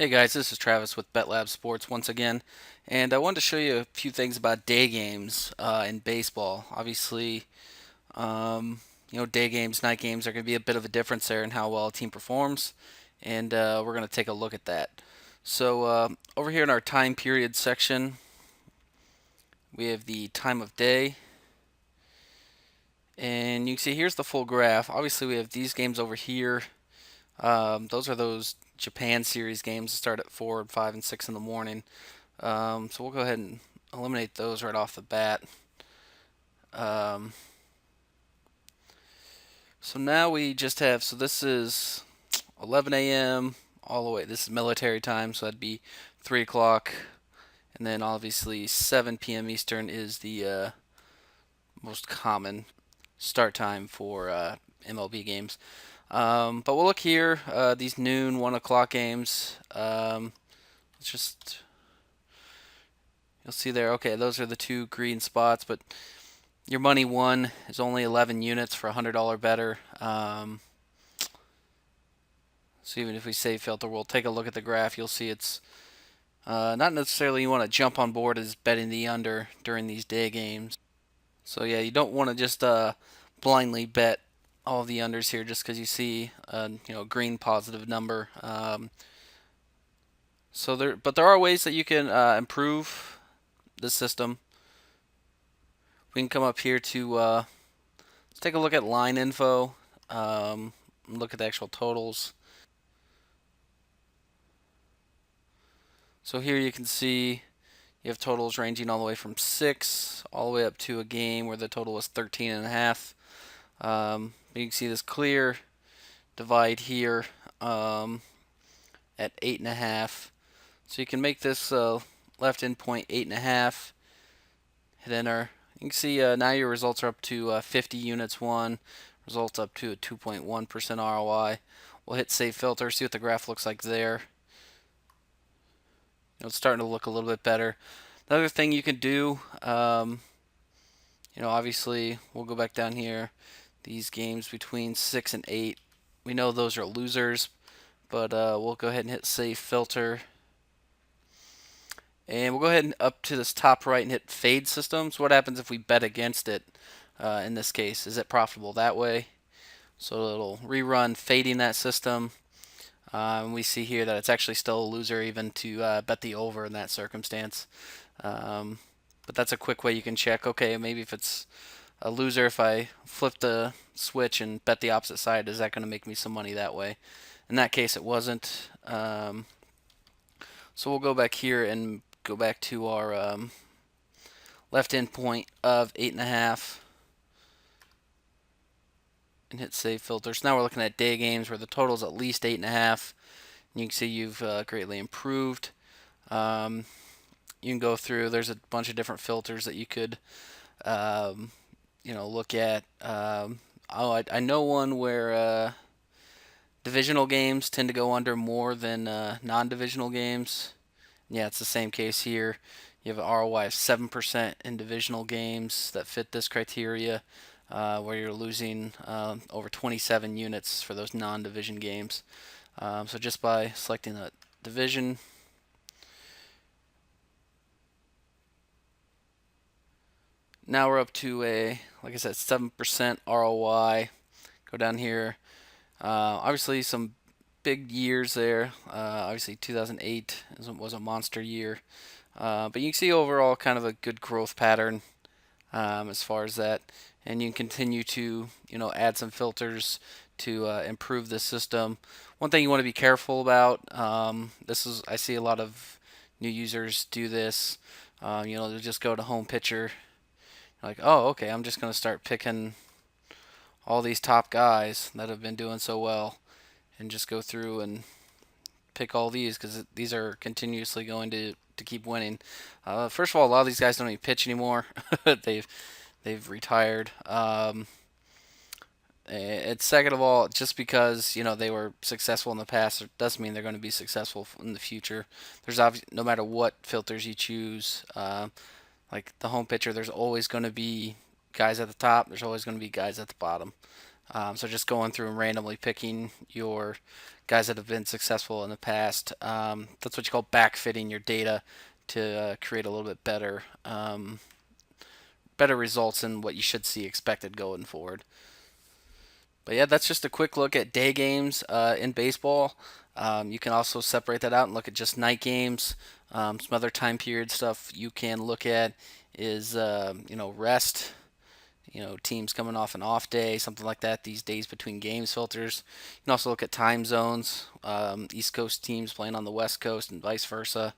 Hey guys, this is Travis with BetLab Sports once again, and I wanted to show you a few things about day games in baseball. Obviously, day games, night games are going to be a bit of a difference there in how well a team performs, and we're going to take a look at that. So, over here in our time period section, we have the time of day, and you can see here's the full graph. Obviously, we have these games over here. Those are those Japan series games that start at 4 and 5 and 6 in the morning. So we'll go ahead and eliminate those right off the bat. Um, so now we just have, so this is 11 a.m. all the way. This is military time, so that'd be 3 o'clock. And then obviously 7 p.m. Eastern is the most common start time for MLB games. But we'll look here, these noon, 1 o'clock games. Let's just, you'll see there, okay, those are the two green spots, but your money won is only 11 units for $100 better. So even if we save filter, we'll take a look at the graph. You'll see it's not necessarily you want to jump on board as betting the under during these day games. So yeah, you don't want to just blindly bet all the unders here just because you see a green positive number. But there are ways that you can improve the system. We can come up here to let's take a look at line info. Look at the actual totals. So here you can see you have totals ranging all the way from 6 all the way up to a game where the total was 13 and a half. You can see this clear divide here at 8 and a half. So you can make this left end point 8 and a half. Hit enter. You can see now your results are up to 50 units won. Results up to a 2.1% ROI. We'll hit save filter, see what the graph looks like there. It's starting to look a little bit better. Another thing you can do, obviously we'll go back down here. These games between 6 and 8, we know those are losers, but we'll go ahead and hit save filter. And we'll go ahead and up to this top right and hit fade systems. What happens if we bet against it in this case? Is it profitable that way? So it'll rerun fading that system. We see here that it's actually still a loser even to bet the over in that circumstance. But that's a quick way you can check, okay, maybe if it's a loser, if I flip the switch and bet the opposite side, is that going to make me some money that way? In that case, it wasn't. So we'll go back here and go back to our left end point of 8.5 and hit save filter. So now we're looking at day games where the total is at least 8.5. You can see you've greatly improved. You can go through. There's a bunch of different filters that you could, look at. I know one where divisional games tend to go under more than non-divisional games. Yeah, it's the same case here. You have an ROI of 7% in divisional games that fit this criteria, where you're losing over 27 units for those non-division games. So just by selecting a division, now we're up to like I said, 7% ROI. Go down here. Obviously, some big years there. Obviously, 2008 was a monster year. But you can see overall kind of a good growth pattern as far as that. And you can continue to add some filters to improve this system. One thing you want to be careful about. I see a lot of new users do this. They'll just go to home pitcher. Like, oh, okay, I'm just going to start picking all these top guys that have been doing so well, and just go through and pick all these because these are continuously going to keep winning. First of all, a lot of these guys don't even pitch anymore. they've retired. And second of all, just because they were successful in the past, it doesn't mean they're going to be successful in the future. There's obviously, no matter what filters you choose, like the home pitcher, there's always going to be guys at the top. There's always going to be guys at the bottom. So just going through and randomly picking your guys that have been successful in the past. That's what you call backfitting your data to create a little bit better results in what you should see expected going forward. But yeah, that's just a quick look at day games in baseball. You can also separate that out and look at just night games. Some other time period stuff you can look at is rest, teams coming off an off day, something like that. These days between games filters. You can also look at time zones. East Coast teams playing on the West Coast and vice versa.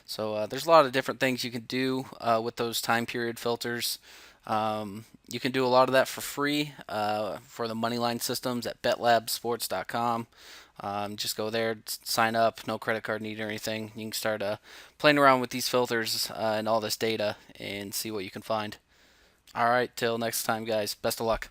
So there's a lot of different things you can do with those time period filters. You can do a lot of that for free for the moneyline systems at betlabsports.com. Just go there, sign up, no credit card need or anything. You can start playing around with these filters and all this data and see what you can find. All right, till next time, guys. Best of luck.